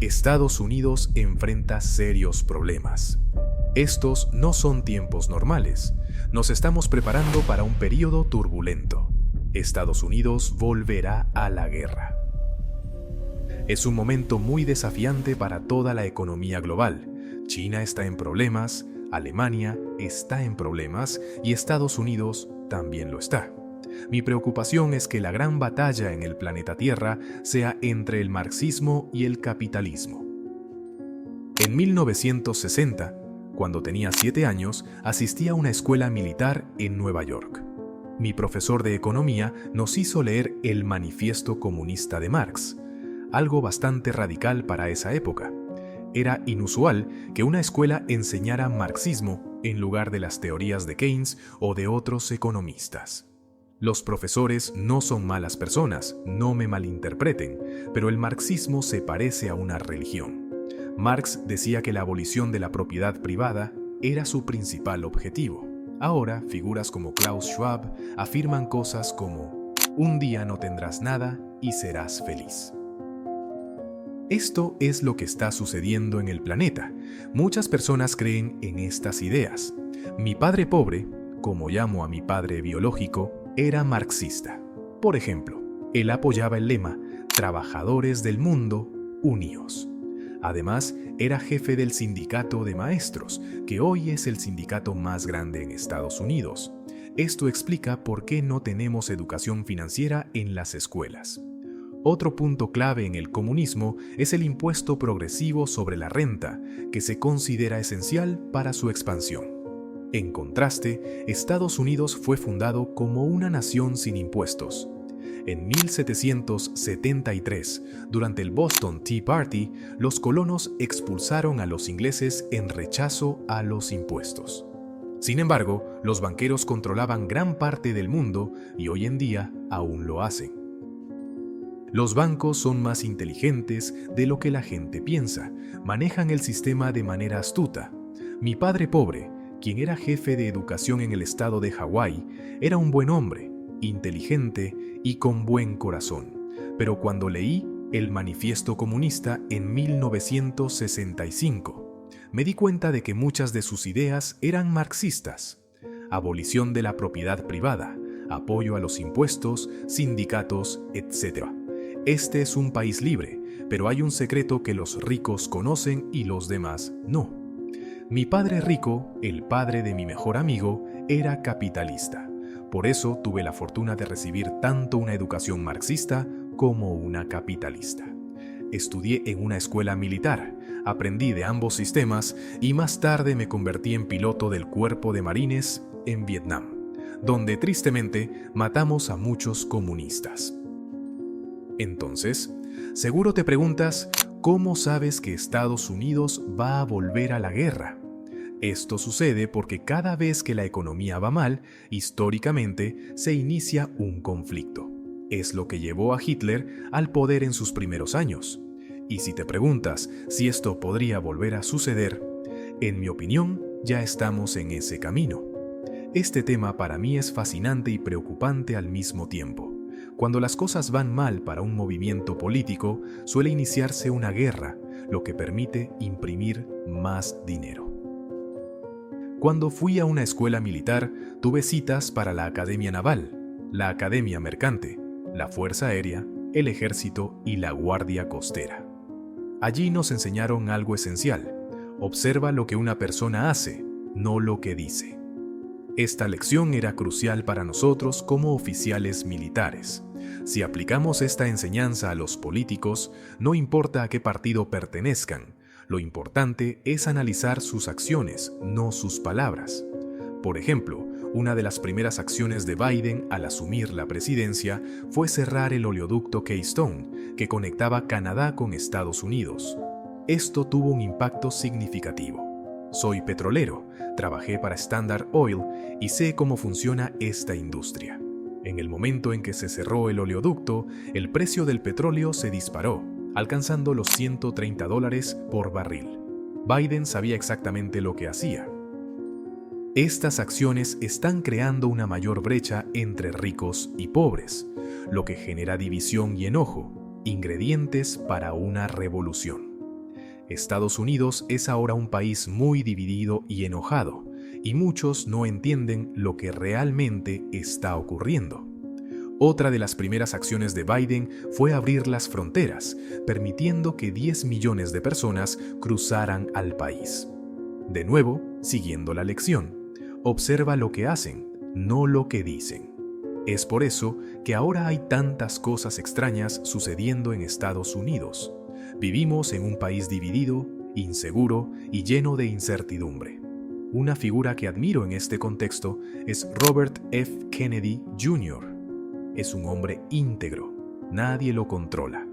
Estados Unidos enfrenta serios problemas. Estos no son tiempos normales. Nos estamos preparando para un período turbulento. Estados Unidos volverá a la guerra. Es un momento muy desafiante para toda la economía global. China está en problemas, Alemania está en problemas y Estados Unidos también lo está. Mi preocupación es que la gran batalla en el planeta Tierra sea entre el marxismo y el capitalismo. En 1960, cuando tenía 7 años, asistí a una escuela militar en Nueva York. Mi profesor de economía nos hizo leer el Manifiesto Comunista de Marx, algo bastante radical para esa época. Era inusual que una escuela enseñara marxismo en lugar de las teorías de Keynes o de otros economistas. Los profesores no son malas personas, no me malinterpreten, pero el marxismo se parece a una religión. Marx decía que la abolición de la propiedad privada era su principal objetivo. Ahora, figuras como Klaus Schwab afirman cosas como: un día no tendrás nada y serás feliz. Esto es lo que está sucediendo en el planeta. Muchas personas creen en estas ideas. Mi padre pobre, como llamo a mi padre biológico, era marxista. Por ejemplo, él apoyaba el lema "Trabajadores del mundo, uníos". Además, era jefe del sindicato de maestros, que hoy es el sindicato más grande en Estados Unidos. Esto explica por qué no tenemos educación financiera en las escuelas. Otro punto clave en el comunismo es el impuesto progresivo sobre la renta, que se considera esencial para su expansión. En contraste, Estados Unidos fue fundado como una nación sin impuestos. En 1773, durante el Boston Tea Party, los colonos expulsaron a los ingleses en rechazo a los impuestos. Sin embargo, los banqueros controlaban gran parte del mundo y hoy en día aún lo hacen. Los bancos son más inteligentes de lo que la gente piensa, manejan el sistema de manera astuta. Mi padre pobre, quien era jefe de educación en el estado de Hawái, era un buen hombre, inteligente y con buen corazón. Pero cuando leí el Manifiesto Comunista en 1965, me di cuenta de que muchas de sus ideas eran marxistas. Abolición de la propiedad privada, apoyo a los impuestos, sindicatos, etc. Este es un país libre, pero hay un secreto que los ricos conocen y los demás no. Mi padre rico, el padre de mi mejor amigo, era capitalista. Por eso tuve la fortuna de recibir tanto una educación marxista como una capitalista. Estudié en una escuela militar, aprendí de ambos sistemas y más tarde me convertí en piloto del Cuerpo de Marines en Vietnam, donde tristemente matamos a muchos comunistas. Entonces, seguro te preguntas, ¿cómo sabes que Estados Unidos va a volver a la guerra? Esto sucede porque cada vez que la economía va mal, históricamente se inicia un conflicto. Es lo que llevó a Hitler al poder en sus primeros años. Y si te preguntas si esto podría volver a suceder, en mi opinión, ya estamos en ese camino. Este tema para mí es fascinante y preocupante al mismo tiempo. Cuando las cosas van mal para un movimiento político, suele iniciarse una guerra, lo que permite imprimir más dinero. Cuando fui a una escuela militar, tuve citas para la Academia Naval, la Academia Mercante, la Fuerza Aérea, el Ejército y la Guardia Costera. Allí nos enseñaron algo esencial: observa lo que una persona hace, no lo que dice. Esta lección era crucial para nosotros como oficiales militares. Si aplicamos esta enseñanza a los políticos, no importa a qué partido pertenezcan, lo importante es analizar sus acciones, no sus palabras. Por ejemplo, una de las primeras acciones de Biden al asumir la presidencia fue cerrar el oleoducto Keystone, que conectaba Canadá con Estados Unidos. Esto tuvo un impacto significativo. Soy petrolero, trabajé para Standard Oil y sé cómo funciona esta industria. En el momento en que se cerró el oleoducto, el precio del petróleo se disparó, alcanzando los $130 por barril. Biden sabía exactamente lo que hacía. Estas acciones están creando una mayor brecha entre ricos y pobres, lo que genera división y enojo, ingredientes para una revolución. Estados Unidos es ahora un país muy dividido y enojado, y muchos no entienden lo que realmente está ocurriendo. Otra de las primeras acciones de Biden fue abrir las fronteras, permitiendo que 10 millones de personas cruzaran al país. De nuevo, siguiendo la lección, observa lo que hacen, no lo que dicen. Es por eso que ahora hay tantas cosas extrañas sucediendo en Estados Unidos. Vivimos en un país dividido, inseguro y lleno de incertidumbre. Una figura que admiro en este contexto es Robert F. Kennedy Jr. Es un hombre íntegro, nadie lo controla.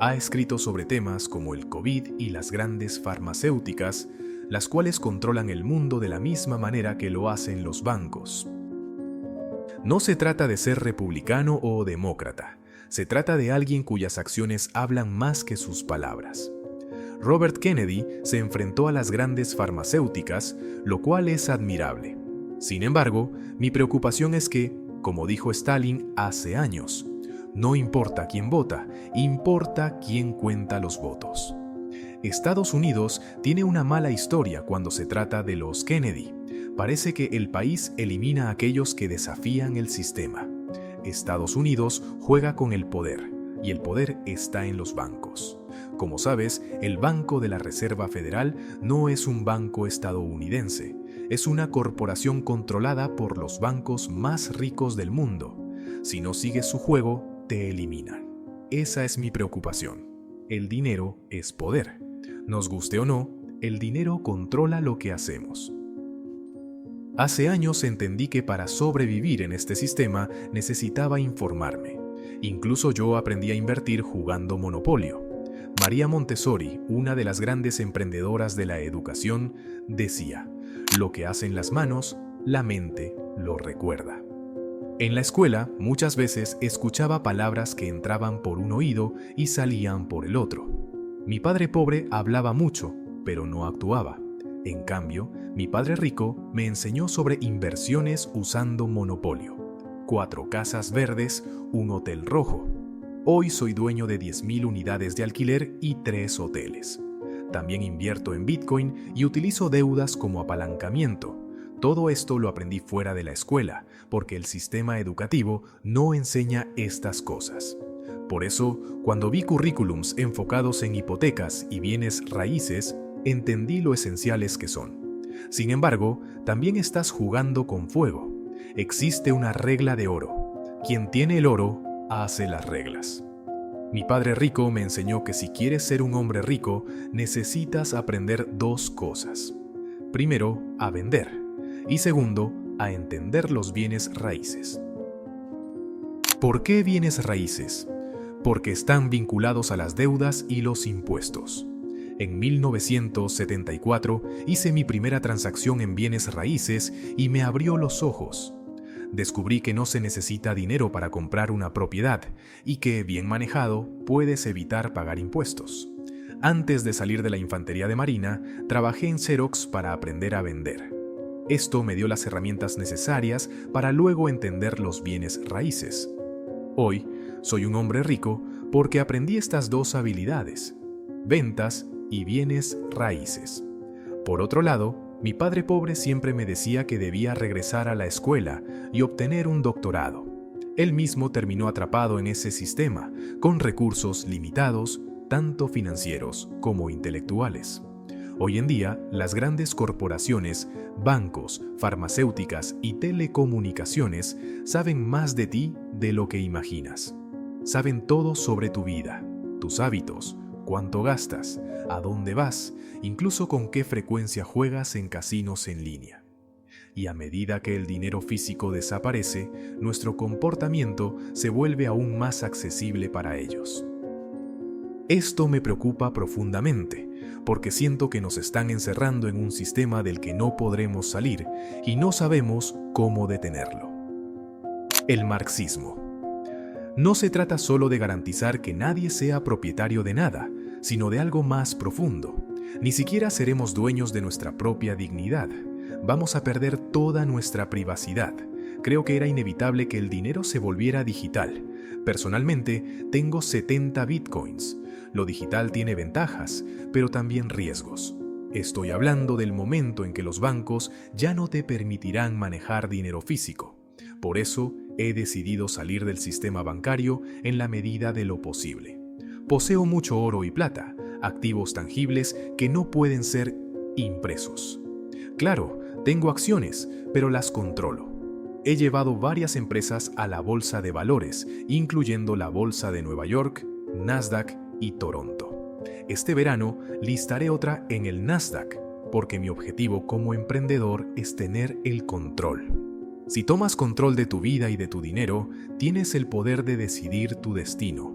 Ha escrito sobre temas como el COVID y las grandes farmacéuticas, las cuales controlan el mundo de la misma manera que lo hacen los bancos. No se trata de ser republicano o demócrata, se trata de alguien cuyas acciones hablan más que sus palabras. Robert Kennedy se enfrentó a las grandes farmacéuticas, lo cual es admirable. Sin embargo, mi preocupación es que, como dijo Stalin hace años, no importa quién vota, importa quién cuenta los votos. Estados Unidos tiene una mala historia cuando se trata de los Kennedy. Parece que el país elimina a aquellos que desafían el sistema. Estados Unidos juega con el poder, y el poder está en los bancos. Como sabes, el Banco de la Reserva Federal no es un banco estadounidense, es una corporación controlada por los bancos más ricos del mundo. Si no sigues su juego, te eliminan. Esa es mi preocupación. El dinero es poder. Nos guste o no, el dinero controla lo que hacemos. Hace años entendí que para sobrevivir en este sistema necesitaba informarme. Incluso yo aprendí a invertir jugando Monopolio. María Montessori, una de las grandes emprendedoras de la educación, decía: lo que hacen las manos, la mente lo recuerda. En la escuela, muchas veces escuchaba palabras que entraban por un oído y salían por el otro. Mi padre pobre hablaba mucho, pero no actuaba. En cambio, mi padre rico me enseñó sobre inversiones usando Monopolio. 4 casas verdes, un hotel rojo. Hoy soy dueño de 10,000 unidades de alquiler y 3 hoteles. También invierto en Bitcoin y utilizo deudas como apalancamiento. Todo esto lo aprendí fuera de la escuela, porque el sistema educativo no enseña estas cosas. Por eso, cuando vi currículums enfocados en hipotecas y bienes raíces, entendí lo esenciales que son. Sin embargo, también estás jugando con fuego. Existe una regla de oro. Quien tiene el oro, hace las reglas. Mi padre rico me enseñó que si quieres ser un hombre rico, necesitas aprender 2 cosas. Primero, a vender. Y segundo, a entender los bienes raíces. ¿Por qué bienes raíces? Porque están vinculados a las deudas y los impuestos. En 1974 hice mi primera transacción en bienes raíces y me abrió los ojos. Descubrí que no se necesita dinero para comprar una propiedad y que, bien manejado, puedes evitar pagar impuestos. Antes de salir de la Infantería de Marina, trabajé en Xerox para aprender a vender. Esto me dio las herramientas necesarias para luego entender los bienes raíces. Hoy, soy un hombre rico porque aprendí estas 2 habilidades: ventas y bienes raíces. Por otro lado, mi padre pobre siempre me decía que debía regresar a la escuela y obtener un doctorado. Él mismo terminó atrapado en ese sistema, con recursos limitados, tanto financieros como intelectuales. Hoy en día, las grandes corporaciones, bancos, farmacéuticas y telecomunicaciones saben más de ti de lo que imaginas. Saben todo sobre tu vida, tus hábitos, cuánto gastas, a dónde vas, incluso con qué frecuencia juegas en casinos en línea. Y a medida que el dinero físico desaparece, nuestro comportamiento se vuelve aún más accesible para ellos. Esto me preocupa profundamente, porque siento que nos están encerrando en un sistema del que no podremos salir y no sabemos cómo detenerlo. El marxismo. No se trata solo de garantizar que nadie sea propietario de nada, sino de algo más profundo. Ni siquiera seremos dueños de nuestra propia dignidad. Vamos a perder toda nuestra privacidad. Creo que era inevitable que el dinero se volviera digital. Personalmente, tengo 70 bitcoins. Lo digital tiene ventajas, pero también riesgos. Estoy hablando del momento en que los bancos ya no te permitirán manejar dinero físico. Por eso, he decidido salir del sistema bancario en la medida de lo posible. Poseo mucho oro y plata, activos tangibles que no pueden ser impresos. Claro, tengo acciones, pero las controlo. He llevado varias empresas a la bolsa de valores, incluyendo la bolsa de Nueva York, Nasdaq y Toronto. Este verano listaré otra en el Nasdaq, porque mi objetivo como emprendedor es tener el control. Si tomas control de tu vida y de tu dinero, tienes el poder de decidir tu destino.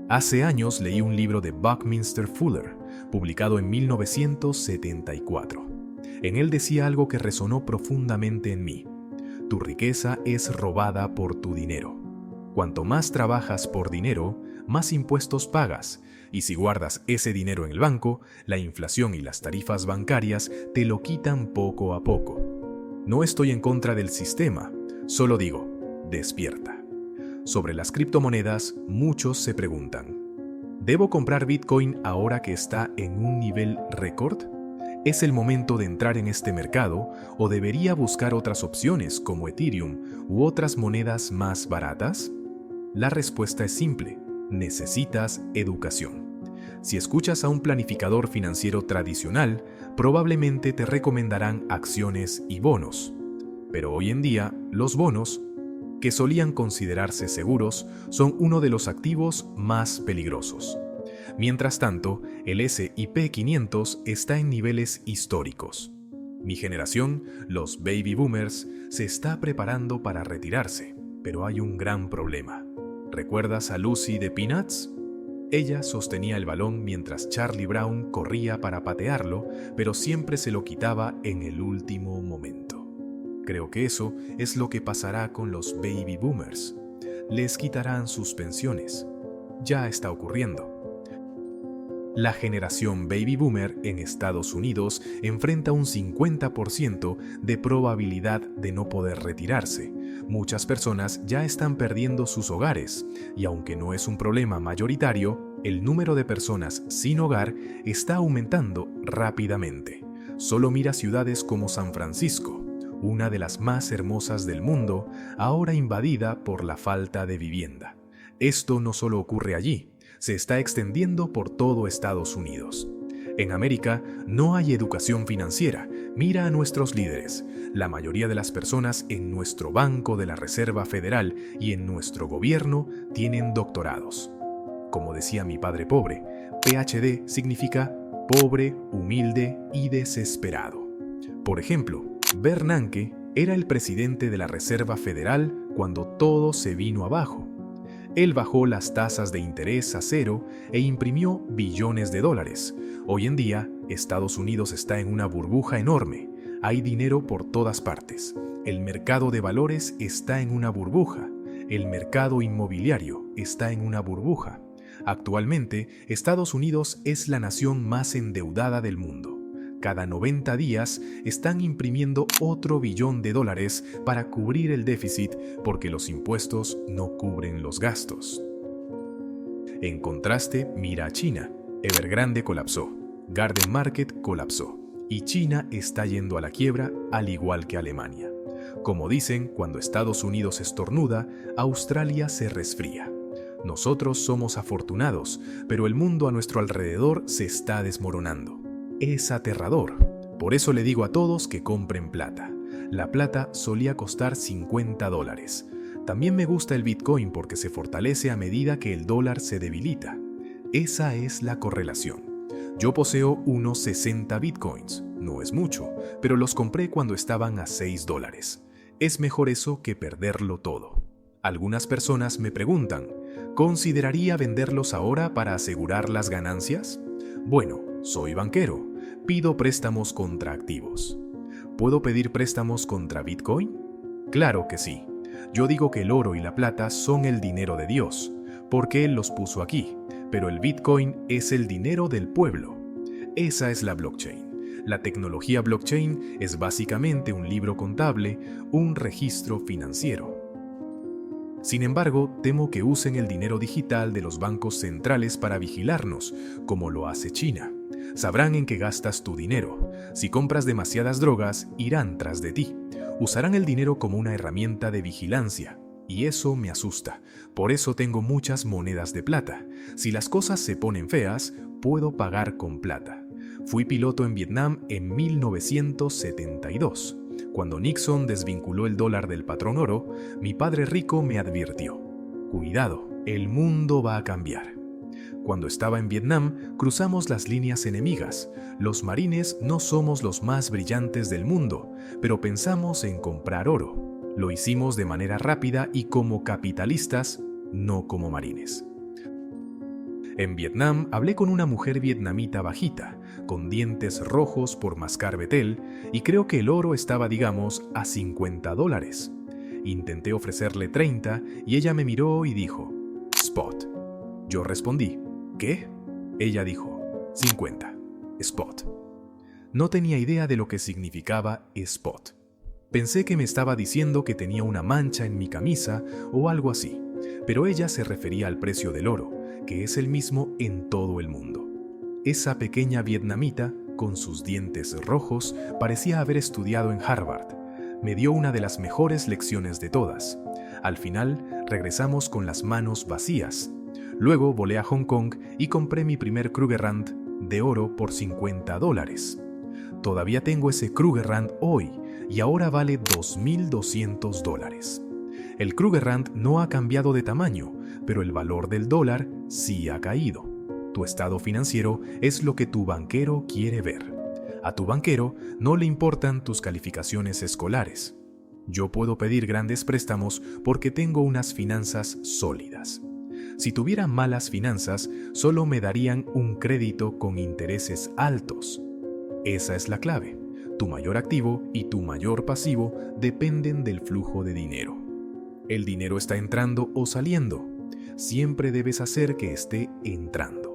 Hace años leí un libro de Buckminster Fuller, publicado en 1974. En él decía algo que resonó profundamente en mí. Tu riqueza es robada por tu dinero. Cuanto más trabajas por dinero, más impuestos pagas, y si guardas ese dinero en el banco, la inflación y las tarifas bancarias te lo quitan poco a poco. No estoy en contra del sistema, solo digo, despierta. Sobre las criptomonedas, muchos se preguntan, ¿debo comprar Bitcoin ahora que está en un nivel récord? ¿Es el momento de entrar en este mercado o debería buscar otras opciones como Ethereum u otras monedas más baratas? La respuesta es simple, necesitas educación. Si escuchas a un planificador financiero tradicional, probablemente te recomendarán acciones y bonos. Pero hoy en día, los bonos, que solían considerarse seguros, son uno de los activos más peligrosos. Mientras tanto, el S&P 500 está en niveles históricos. Mi generación, los baby boomers, se está preparando para retirarse, pero hay un gran problema. ¿Recuerdas a Lucy de Peanuts? Ella sostenía el balón mientras Charlie Brown corría para patearlo, pero siempre se lo quitaba en el último momento. Creo que eso es lo que pasará con los baby boomers. Les quitarán sus pensiones. Ya está ocurriendo. La generación baby boomer en Estados Unidos enfrenta un 50% de probabilidad de no poder retirarse. Muchas personas ya están perdiendo sus hogares, y aunque no es un problema mayoritario, el número de personas sin hogar está aumentando rápidamente. Solo mira ciudades como San Francisco, una de las más hermosas del mundo, ahora invadida por la falta de vivienda. Esto no solo ocurre allí, se está extendiendo por todo Estados Unidos. En América no hay educación financiera. Mira a nuestros líderes. La mayoría de las personas en nuestro Banco de la Reserva Federal y en nuestro gobierno tienen doctorados. Como decía mi padre pobre, PhD significa pobre, humilde y desesperado. Por ejemplo, Bernanke era el presidente de la Reserva Federal cuando todo se vino abajo. Él bajó las tasas de interés a cero e imprimió billones de dólares. Hoy en día, Estados Unidos está en una burbuja enorme. Hay dinero por todas partes. El mercado de valores está en una burbuja. El mercado inmobiliario está en una burbuja. Actualmente, Estados Unidos es la nación más endeudada del mundo. Cada 90 días están imprimiendo otro billón de dólares para cubrir el déficit porque los impuestos no cubren los gastos. En contraste, mira a China. Evergrande colapsó, Garden Market colapsó y China está yendo a la quiebra al igual que Alemania. Como dicen, cuando Estados Unidos estornuda, Australia se resfría. Nosotros somos afortunados, pero el mundo a nuestro alrededor se está desmoronando. Es aterrador. Por eso le digo a todos que compren plata. La plata solía costar $50. También me gusta el Bitcoin porque se fortalece a medida que el dólar se debilita. Esa es la correlación. Yo poseo unos 60 Bitcoins. No es mucho, pero los compré cuando estaban a $6. Es mejor eso que perderlo todo. Algunas personas me preguntan, ¿consideraría venderlos ahora para asegurar las ganancias? Bueno, soy banquero. Pido préstamos contra activos. ¿Puedo pedir préstamos contra Bitcoin? Claro que sí. Yo digo que el oro y la plata son el dinero de Dios, porque Él los puso aquí, pero el Bitcoin es el dinero del pueblo. Esa es la blockchain. La tecnología blockchain es básicamente un libro contable, un registro financiero. Sin embargo, temo que usen el dinero digital de los bancos centrales para vigilarnos, como lo hace China. Sabrán en qué gastas tu dinero. Si compras demasiadas drogas, irán tras de ti. Usarán el dinero como una herramienta de vigilancia. Y eso me asusta. Por eso tengo muchas monedas de plata. Si las cosas se ponen feas, puedo pagar con plata. Fui piloto en Vietnam en 1972. Cuando Nixon desvinculó el dólar del patrón oro, mi padre rico me advirtió: cuidado, el mundo va a cambiar. Cuando estaba en Vietnam, cruzamos las líneas enemigas. Los marines no somos los más brillantes del mundo, pero pensamos en comprar oro. Lo hicimos de manera rápida y como capitalistas, no como marines. En Vietnam hablé con una mujer vietnamita bajita, con dientes rojos por mascar betel, y creo que el oro estaba, digamos, a $50. Intenté ofrecerle 30 y ella me miró y dijo: spot. Yo respondí: ¿qué? Ella dijo: 50. Spot. No tenía idea de lo que significaba spot. Pensé que me estaba diciendo que tenía una mancha en mi camisa o algo así, pero ella se refería al precio del oro, que es el mismo en todo el mundo. Esa pequeña vietnamita, con sus dientes rojos, parecía haber estudiado en Harvard. Me dio una de las mejores lecciones de todas. Al final, regresamos con las manos vacías. Luego volé a Hong Kong y compré mi primer Krugerrand de oro por $50. Todavía tengo ese Krugerrand hoy y ahora vale $2,200. El Krugerrand no ha cambiado de tamaño, pero el valor del dólar sí ha caído. Tu estado financiero es lo que tu banquero quiere ver. A tu banquero no le importan tus calificaciones escolares. Yo puedo pedir grandes préstamos porque tengo unas finanzas sólidas. Si tuviera malas finanzas, solo me darían un crédito con intereses altos. Esa es la clave. Tu mayor activo y tu mayor pasivo dependen del flujo de dinero. El dinero está entrando o saliendo. Siempre debes hacer que esté entrando.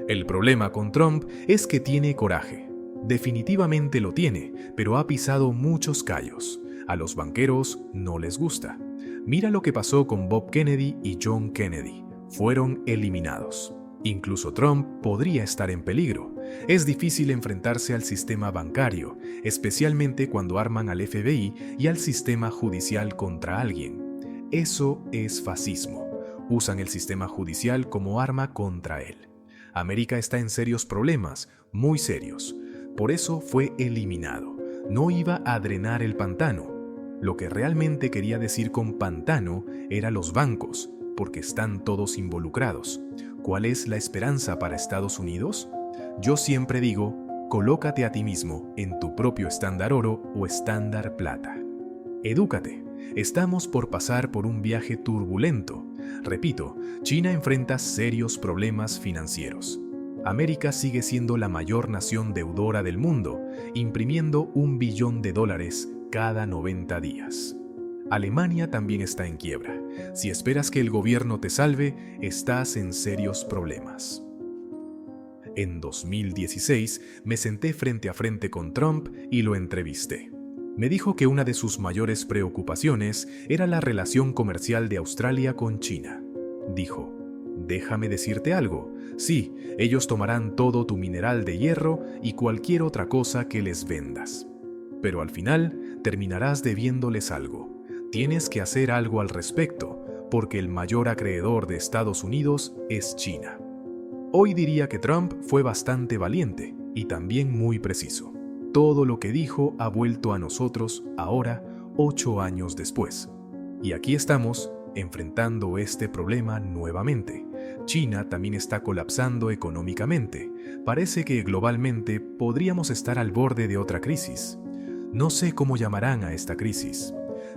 El problema con Trump es que tiene coraje. Definitivamente lo tiene, pero ha pisado muchos callos. A los banqueros no les gusta. Mira lo que pasó con Bob Kennedy y John Kennedy. Fueron eliminados. Incluso Trump podría estar en peligro. Es difícil enfrentarse al sistema bancario, especialmente cuando arman al FBI y al sistema judicial contra alguien. Eso es fascismo. Usan el sistema judicial como arma contra él. América está en serios problemas, muy serios. Por eso fue eliminado. No iba a drenar el pantano. Lo que realmente quería decir con pantano era los bancos, porque están todos involucrados. ¿Cuál es la esperanza para Estados Unidos? Yo siempre digo, colócate a ti mismo en tu propio estándar oro o estándar plata. Edúcate. Estamos por pasar por un viaje turbulento. Repito, China enfrenta serios problemas financieros. América sigue siendo la mayor nación deudora del mundo, imprimiendo $1 billón cada 90 días. Alemania también está en quiebra. Si esperas que el gobierno te salve, estás en serios problemas. En 2016 me senté frente a frente con Trump y lo entrevisté. Me dijo que una de sus mayores preocupaciones era la relación comercial de Australia con China. Dijo: déjame decirte algo. Sí, ellos tomarán todo tu mineral de hierro y cualquier otra cosa que les vendas. Pero al final terminarás debiéndoles algo. Tienes que hacer algo al respecto, porque el mayor acreedor de Estados Unidos es China. Hoy diría que Trump fue bastante valiente y también muy preciso. Todo lo que dijo ha vuelto a nosotros ahora, 8 años después. Y aquí estamos, enfrentando este problema nuevamente. China también está colapsando económicamente. Parece que globalmente podríamos estar al borde de otra crisis. No sé cómo llamarán a esta crisis.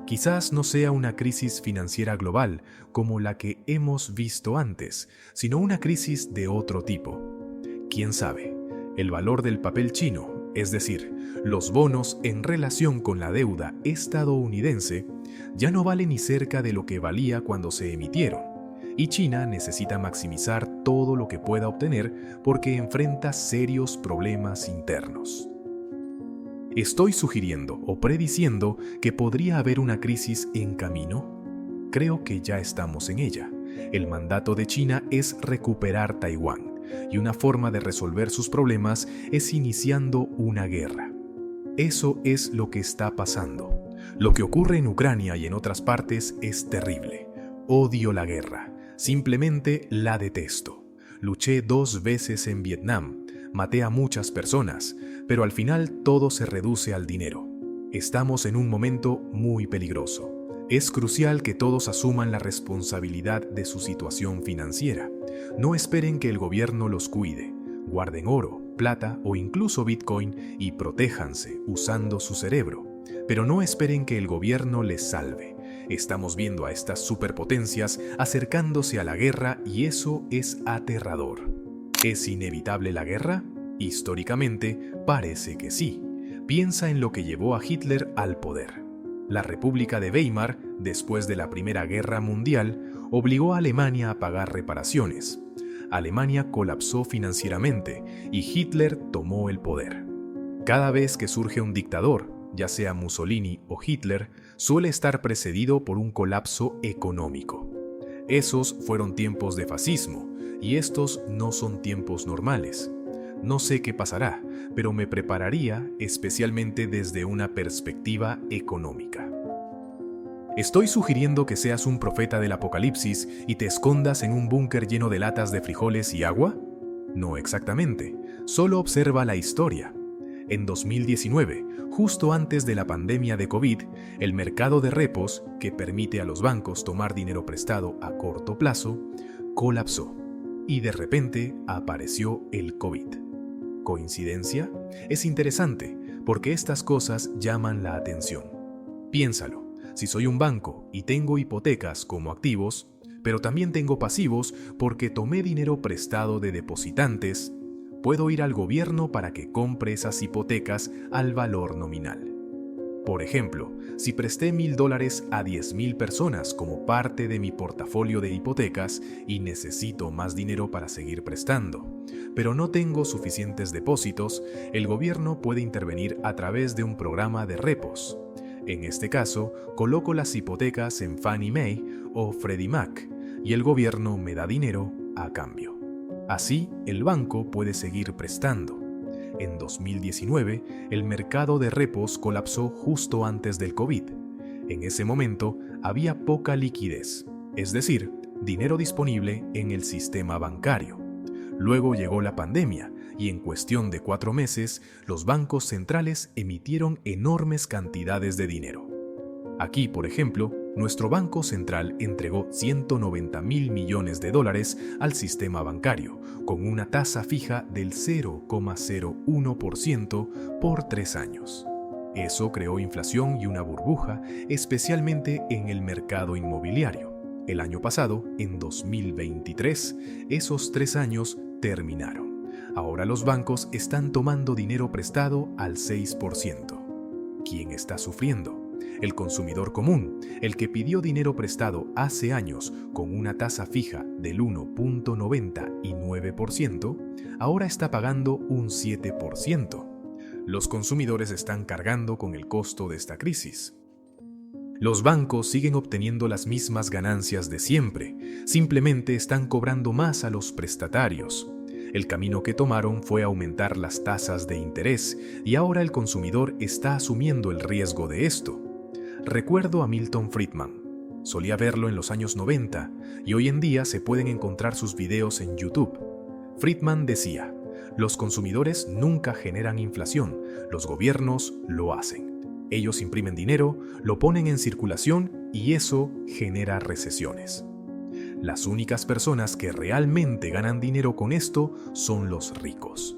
Quizás no sea una crisis financiera global como la que hemos visto antes, sino una crisis de otro tipo. ¿Quién sabe? El valor del papel chino, es decir, los bonos en relación con la deuda estadounidense, ya no vale ni cerca de lo que valía cuando se emitieron, y China necesita maximizar todo lo que pueda obtener porque enfrenta serios problemas internos. ¿Estoy sugiriendo o prediciendo que podría haber una crisis en camino? Creo que ya estamos en ella. El mandato de China es recuperar Taiwán, y una forma de resolver sus problemas es iniciando una guerra. Eso es lo que está pasando. Lo que ocurre en Ucrania y en otras partes es terrible. Odio la guerra. Simplemente la detesto. Luché 2 veces en Vietnam, maté a muchas personas, pero al final todo se reduce al dinero. Estamos en un momento muy peligroso. Es crucial que todos asuman la responsabilidad de su situación financiera. No esperen que el gobierno los cuide. Guarden oro, plata o incluso Bitcoin y protéjanse usando su cerebro. Pero no esperen que el gobierno les salve. Estamos viendo a estas superpotencias acercándose a la guerra y eso es aterrador. ¿Es inevitable la guerra? Históricamente, parece que sí. Piensa en lo que llevó a Hitler al poder. La República de Weimar, después de la Primera Guerra Mundial, obligó a Alemania a pagar reparaciones. Alemania colapsó financieramente y Hitler tomó el poder. Cada vez que surge un dictador, ya sea Mussolini o Hitler, suele estar precedido por un colapso económico. Esos fueron tiempos de fascismo, y estos no son tiempos normales. No sé qué pasará, pero me prepararía especialmente desde una perspectiva económica. ¿Estoy sugiriendo que seas un profeta del apocalipsis y te escondas en un búnker lleno de latas de frijoles y agua? No exactamente, solo observa la historia. En 2019, justo antes de la pandemia de COVID, el mercado de repos, que permite a los bancos tomar dinero prestado a corto plazo, colapsó. Y de repente apareció el COVID. ¿Coincidencia? Es interesante, porque estas cosas llaman la atención. Piénsalo, si soy un banco y tengo hipotecas como activos, pero también tengo pasivos porque tomé dinero prestado de depositantes, puedo ir al gobierno para que compre esas hipotecas al valor nominal. Por ejemplo, si presté $1,000 a 10,000 personas como parte de mi portafolio de hipotecas y necesito más dinero para seguir prestando, pero no tengo suficientes depósitos, el gobierno puede intervenir a través de un programa de repos. En este caso, coloco las hipotecas en Fannie Mae o Freddie Mac y el gobierno me da dinero a cambio. Así, el banco puede seguir prestando. En 2019, el mercado de repos colapsó justo antes del COVID. En ese momento, había poca liquidez, es decir, dinero disponible en el sistema bancario. Luego llegó la pandemia y en cuestión de 4 meses, los bancos centrales emitieron enormes cantidades de dinero. Aquí, por ejemplo, nuestro Banco Central entregó $190,000 millones al sistema bancario, con una tasa fija del 0,01% por 3 años. Eso creó inflación y una burbuja, especialmente en el mercado inmobiliario. El año pasado, en 2023, esos 3 años terminaron. Ahora los bancos están tomando dinero prestado al 6%. ¿Quién está sufriendo? El consumidor común, el que pidió dinero prestado hace años con una tasa fija del 1,99%, ahora está pagando un 7%. Los consumidores están cargando con el costo de esta crisis. Los bancos siguen obteniendo las mismas ganancias de siempre, simplemente están cobrando más a los prestatarios. El camino que tomaron fue aumentar las tasas de interés y ahora el consumidor está asumiendo el riesgo de esto. Recuerdo a Milton Friedman. Solía verlo en los años 90 y hoy en día se pueden encontrar sus videos en YouTube. Friedman decía, los consumidores nunca generan inflación, los gobiernos lo hacen. Ellos imprimen dinero, lo ponen en circulación y eso genera recesiones. Las únicas personas que realmente ganan dinero con esto son los ricos.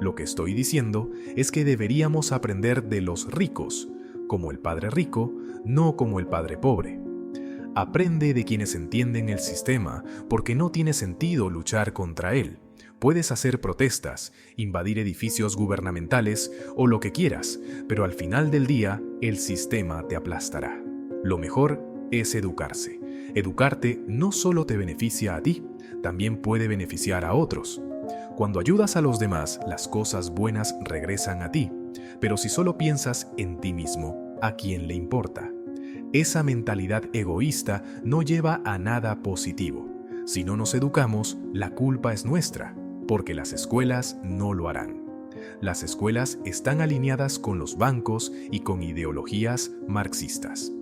Lo que estoy diciendo es que deberíamos aprender de los ricos, como el padre rico, no como el padre pobre. Aprende de quienes entienden el sistema, porque no tiene sentido luchar contra él. Puedes hacer protestas, invadir edificios gubernamentales o lo que quieras, pero al final del día, el sistema te aplastará. Lo mejor es educarse. Educarte no solo te beneficia a ti, también puede beneficiar a otros. Cuando ayudas a los demás, las cosas buenas regresan a ti. Pero si solo piensas en ti mismo, ¿a quién le importa? Esa mentalidad egoísta no lleva a nada positivo. Si no nos educamos, la culpa es nuestra, porque las escuelas no lo harán. Las escuelas están alineadas con los bancos y con ideologías marxistas.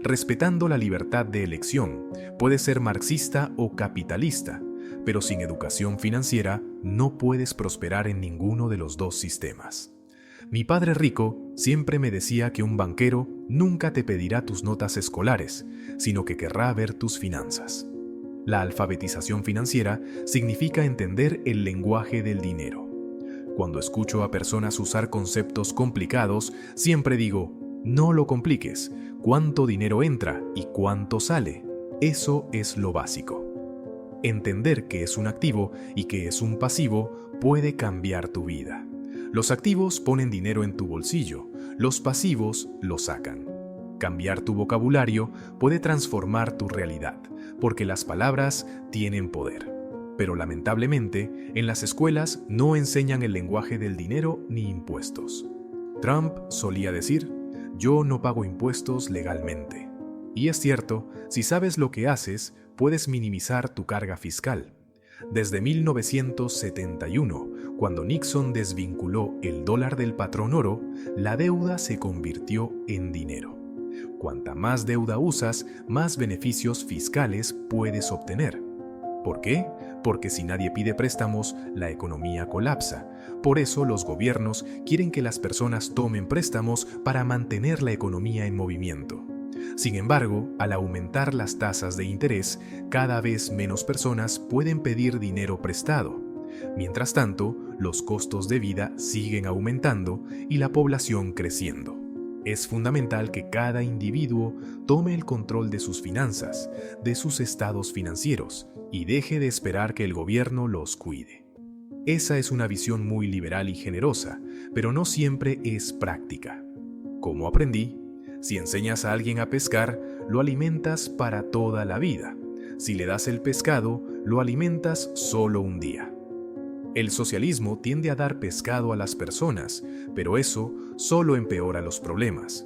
Respetando la libertad de elección, puedes ser marxista o capitalista, pero sin educación financiera no puedes prosperar en ninguno de los dos sistemas. Mi padre rico siempre me decía que un banquero nunca te pedirá tus notas escolares, sino que querrá ver tus finanzas. La alfabetización financiera significa entender el lenguaje del dinero. Cuando escucho a personas usar conceptos complicados, siempre digo, no lo compliques, cuánto dinero entra y cuánto sale. Eso es lo básico. Entender qué es un activo y qué es un pasivo puede cambiar tu vida. Los activos ponen dinero en tu bolsillo, los pasivos lo sacan. Cambiar tu vocabulario puede transformar tu realidad, porque las palabras tienen poder. Pero lamentablemente, en las escuelas no enseñan el lenguaje del dinero ni impuestos. Trump solía decir, yo no pago impuestos legalmente. Y es cierto, si sabes lo que haces, puedes minimizar tu carga fiscal. Desde 1971, cuando Nixon desvinculó el dólar del patrón oro, la deuda se convirtió en dinero. Cuanta más deuda usas, más beneficios fiscales puedes obtener. ¿Por qué? Porque si nadie pide préstamos, la economía colapsa. Por eso los gobiernos quieren que las personas tomen préstamos para mantener la economía en movimiento. Sin embargo, al aumentar las tasas de interés, cada vez menos personas pueden pedir dinero prestado. Mientras tanto, los costos de vida siguen aumentando y la población creciendo. Es fundamental que cada individuo tome el control de sus finanzas, de sus estados financieros, y deje de esperar que el gobierno los cuide. Esa es una visión muy liberal y generosa, pero no siempre es práctica. ¿Cómo aprendí? Si enseñas a alguien a pescar, lo alimentas para toda la vida. Si le das el pescado, lo alimentas solo un día. El socialismo tiende a dar pescado a las personas, pero eso solo empeora los problemas.